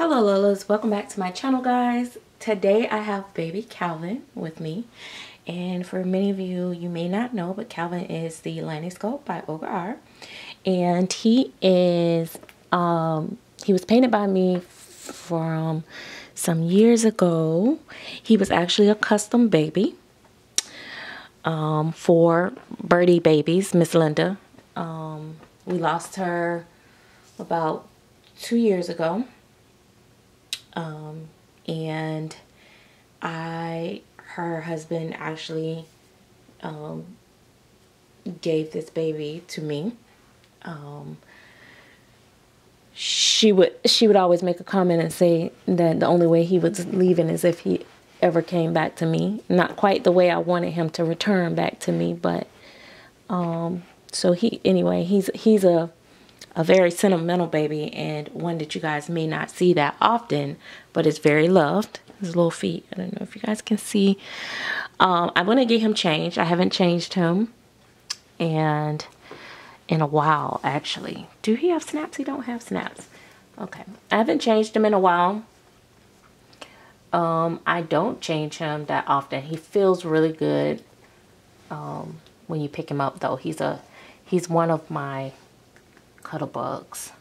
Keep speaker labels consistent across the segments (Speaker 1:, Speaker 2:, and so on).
Speaker 1: Hello Lolas, welcome back to my channel guys. Today I have baby Calvin with me, and for many of you, you may not know, but Calvin is the Lightning Sculpt by Olga R, and he was painted by me from some years ago. He was actually a custom baby for Birdie Babies, Miss Linda. We lost her about 2 years ago. And her husband actually gave this baby to me. She would always make a comment and say that the only way he was leaving is if he ever came back to me. Not quite the way I wanted him to return back to me, but so he's a very sentimental baby, and one that you guys may not see that often, but it's very loved. His little feet, I don't know if you guys can see. I'm gonna get him changed. I haven't changed him and in a while, actually. Do he have snaps? He don't have snaps. Okay, I haven't changed him in a while. I don't change him that often. He feels really good when you pick him up, though. He's one of my cuddle bugs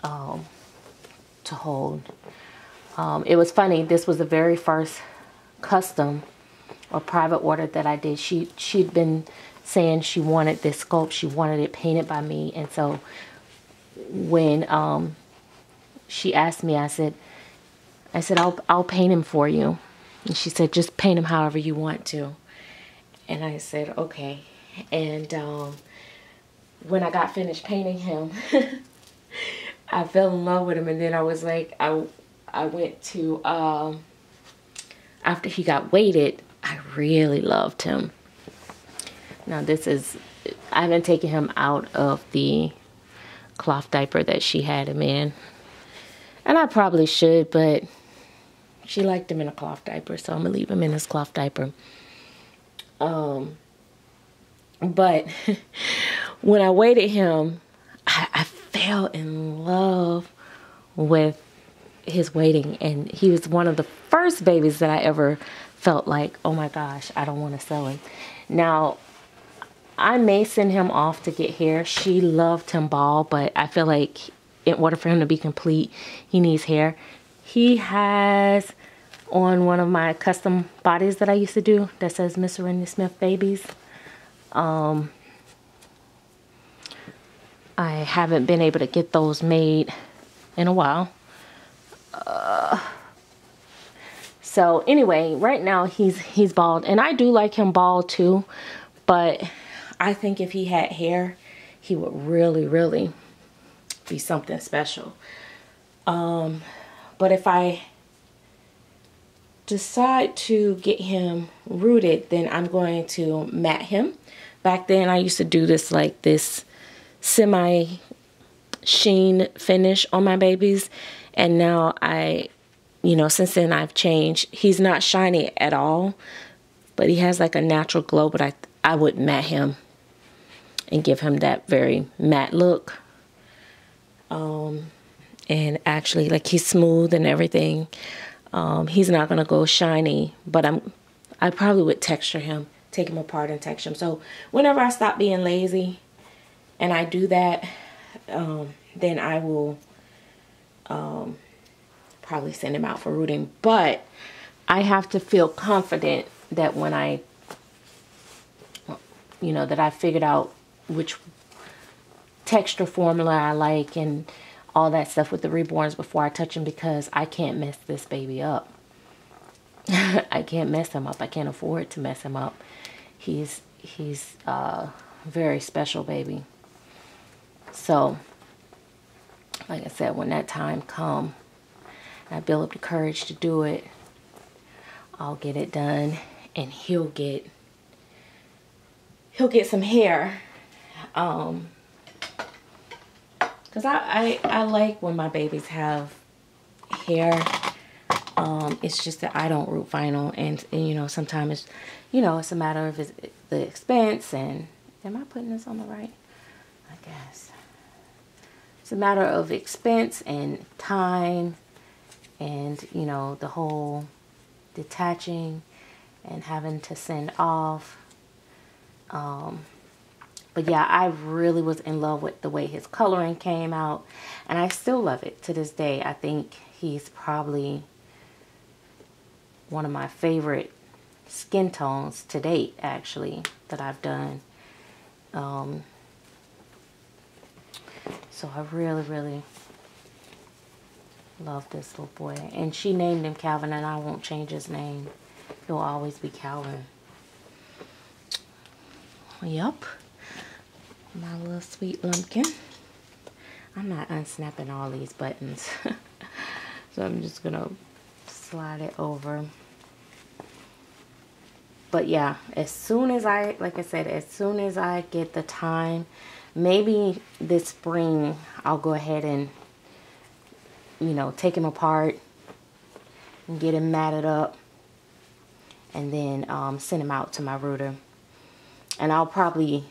Speaker 1: to hold. It was funny, this was the very first custom or private order that I did. She'd been saying she wanted this sculpt, she wanted it painted by me, and so when she asked me, I said I'll paint him for you, and she said just paint him however you want to, and I said okay. And when I got finished painting him, I fell in love with him, and then I was like, I went to, after he got weighted, I really loved him. Now I haven't taken him out of the cloth diaper that she had him in, and I probably should, but she liked him in a cloth diaper, so I'm gonna leave him in his cloth diaper. But when I weighted him, I fell in love with his weighting, and he was one of the first babies that I ever felt like, oh my gosh, I don't want to sell him. Now, I may send him off to get hair. She loved him bald, but I feel like in order for him to be complete, he needs hair. He has on one of my custom bodies that I used to do that says Miss Randy Smith Babies. I haven't been able to get those made in a while. So anyway, right now he's bald, and I do like him bald too, but I think if he had hair, he would really be something special. But if I decide to get him rooted, then I'm going to mat him. Back then I used to do this like this semi sheen finish on my babies, and now since then I've changed. He's not shiny at all, but he has like a natural glow, but I would mat him and give him that very matte look. And actually, like, he's smooth and everything. He's not gonna go shiny, but I probably would texture him, take him apart and texture him. So whenever I stop being lazy and I do that, then I will probably send him out for rooting. But I have to feel confident that when that I figured out which texture formula I like and all that stuff with the Reborns before I touch him, because I can't mess this baby up. I can't mess him up. I can't afford to mess him up. He's a very special baby. So, like I said, when that time comes, I build up the courage to do it, I'll get it done, and he'll get some hair. Because I like when my babies have hair. It's just that I don't root vinyl, and sometimes it's a matter of the expense, and am I putting this on the right? I guess it's a matter of expense and time And, you know, the whole detaching and having to send off. But yeah, I really was in love with the way his coloring came out. And I still love it to this day. I think he's probably one of my favorite skin tones to date, actually, that I've done. So I really, really love this little boy. And she named him Calvin, and I won't change his name. He'll always be Calvin. Yup. My little sweet lumpkin. I'm not unsnapping all these buttons. So I'm just gonna slide it over. But yeah, as soon as like I said, as soon as I get the time, maybe this spring, I'll go ahead and, you know, take him apart and get him matted up, and then send him out to my rooter. And I'll probably,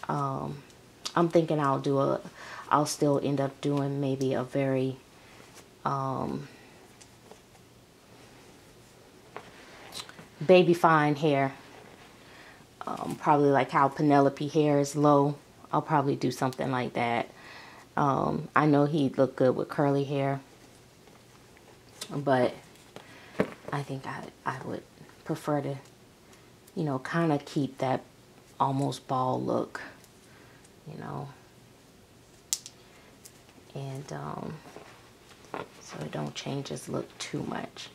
Speaker 1: I'm thinking I'll still end up doing maybe a very, baby fine hair. Probably like how Penelope hair is low. I'll probably do something like that. I know he'd look good with curly hair, but I think I would prefer to, you know, kind of keep that almost bald look, you know, and so it don't change his look too much.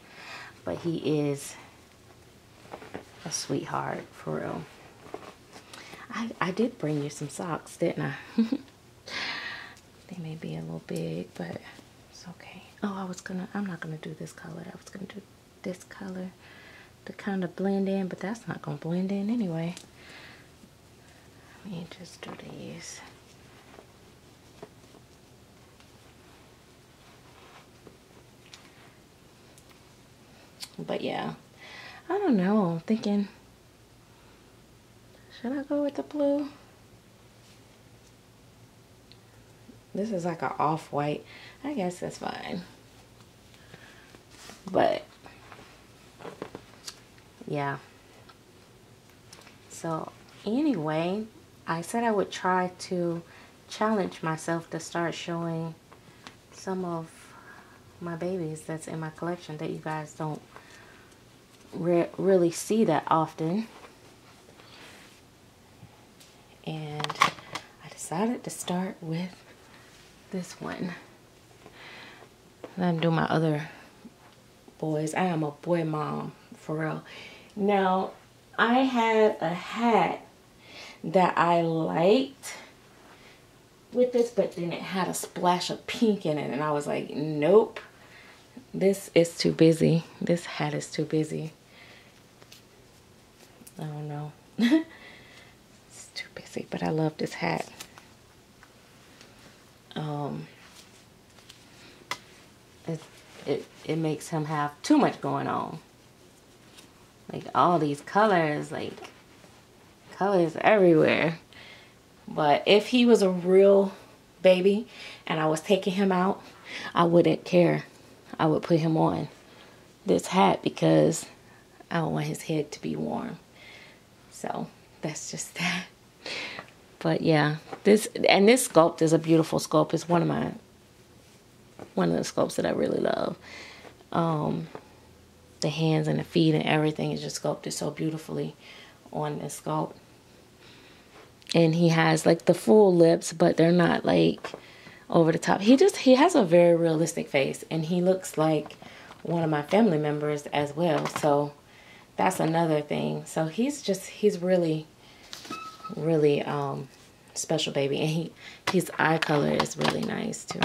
Speaker 1: But he is a sweetheart, for real. I did bring you some socks, didn't I? They may be a little big, but it's okay. Oh, I'm not gonna do this color. I was gonna do this color to kind of blend in, but that's not gonna blend in anyway. Let me just do these. But yeah, I don't know. I'm thinking, should I go with the blue? This is like an off-white. I guess that's fine. But yeah. So anyway, I said I would try to challenge myself to start showing some of my babies that's in my collection that you guys don't really see that often. And I decided to start with this one. Then do my other boys. I am a boy mom, for real. Now, I had a hat that I liked with this, but then it had a splash of pink in it, and I was like, nope, this is too busy. This hat is too busy. I don't know. It's too busy, but I love this hat. It makes him have too much going on. Like all these colors, like colors everywhere. But if he was a real baby and I was taking him out, I wouldn't care. I would put him on this hat because I don't want his head to be warm. So that's just that. But yeah, this sculpt is a beautiful sculpt. It's one of the sculpts that I really love. The hands and the feet and everything is just sculpted so beautifully on this sculpt. And he has like the full lips, but they're not like over the top. He has a very realistic face, and he looks like one of my family members as well. So that's another thing. So he's really special baby, and his eye color is really nice too.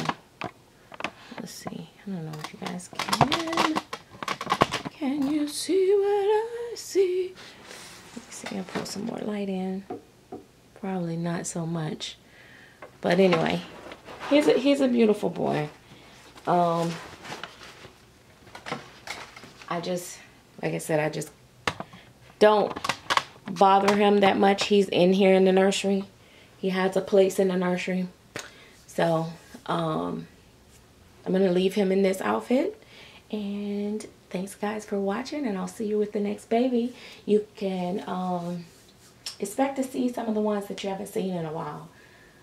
Speaker 1: Let's see. I don't know if you guys can you see what I see? Let's see. I'll put some more light in. Probably not so much, but anyway, he's a beautiful boy. Like I said, I just don't bother him that much. He's in here in the nursery. He has a place in the nursery. So, I'm going to leave him in this outfit. And thanks guys for watching, and I'll see you with the next baby. You can expect to see some of the ones that you haven't seen in a while.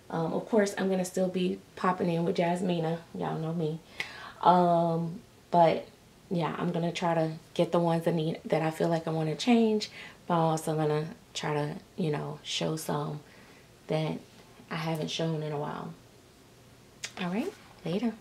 Speaker 1: Of course, I'm going to still be popping in with Jasmina. Y'all know me. But yeah, I'm going to try to get the ones that I feel like I want to change. But I'm also going to try to, you know, show some that I haven't shown in a while. All right, later.